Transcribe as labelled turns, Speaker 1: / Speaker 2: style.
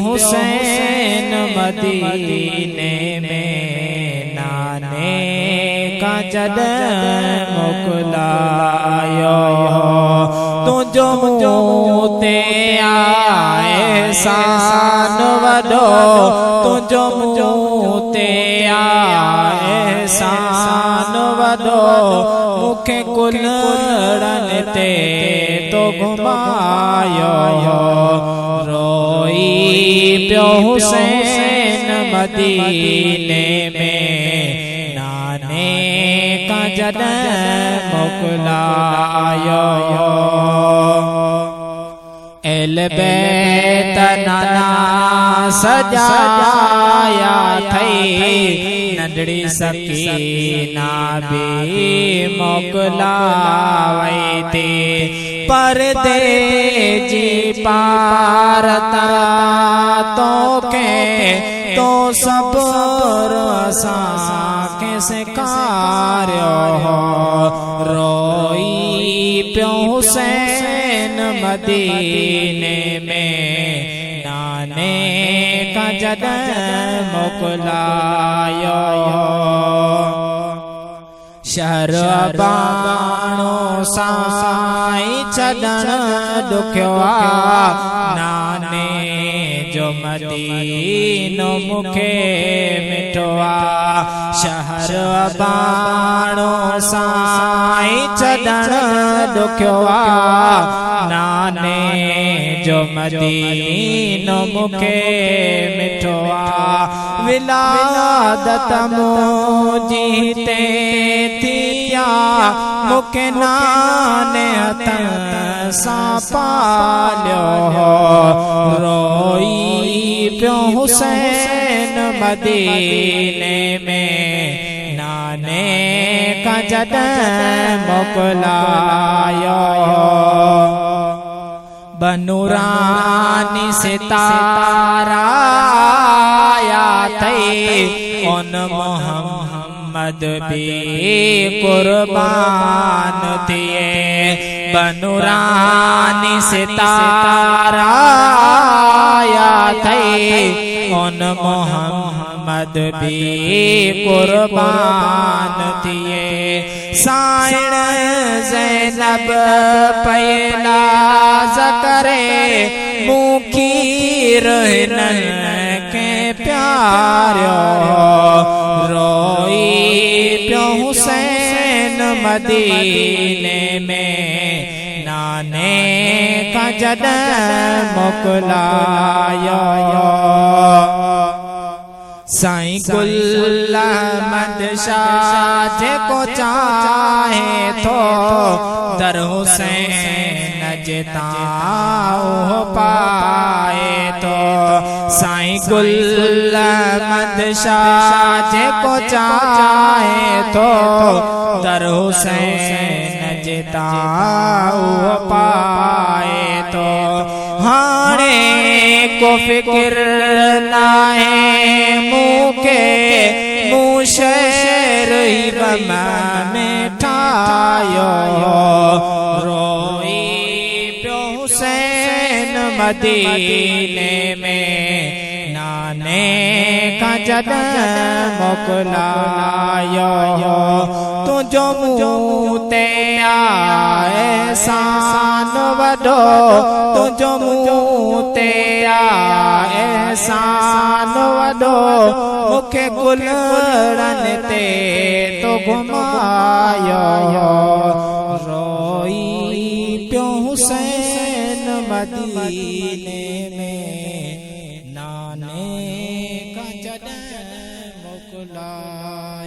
Speaker 1: हुसैन मदीने में नाने का जॾहिं मोकिलायो तुंहिंजो मूं ते एहसान वॾो तुंहिंजो मूं ते एहसान वॾो मूंखे कुलड़नि ते तो घुमायो रोई पियो हुसैन मदीने में नाने का जॾहिं मोकिलायो एल बैत नाना सजाया थई नंढड़ी सकीना भी मोकिलावई थी परदे जी पारता तोखे तो सब्र असांखे सेखारियो रोई पियो हुसैन मदीने में नाने का जॾहिं मोकिलायो शहर बाणो साईं छॾण ॾुखियो नाने जो मदीनो मूंखे मिठो शहर बाणो साईं छॾण ॾुखियो नाने जो मदीनो मूंखे मिठो विलादत मुंहिंजी ते थिया मूंखे नाने हथनि सां पालियो रोई पियो हुसैन मदीने में नाने का जॾहिं मोकिलायो बनूरानी सितारा थई उन मोहम्मद भी कुर्बान थिए बनूरानी सितारा थई उन मोहम्मद भी कुर्बान थिए साइण ज़ैनब पहला ज़करे मुखीर के प्यारो रोई पियो हुसैन मदीने में नाने का जॾहिं मोकिलायो साईं गुल अहमद शाह जेको चाहे थो दर हुसैन जितां उहो पाए थो साईं गुल अहमद शाह जेको चाहे थो दर हुसैन जितां उहो पाए थो हाणे को फिक्र नाहे मूंखे मूं शहर ई ग़म में ठाहियो रोई पियो हुसैन मदीने में नाने का जॾहिं मोकिलायो तुंहिंजो मूं ते एहसान वॾो तुंहिंजो मूं ते एहसान वॾो मूंखे गुलड़नि ते तो घुमायो रोई पियो हुसैन मदीने में नाने का जॾहिं मोकिलायो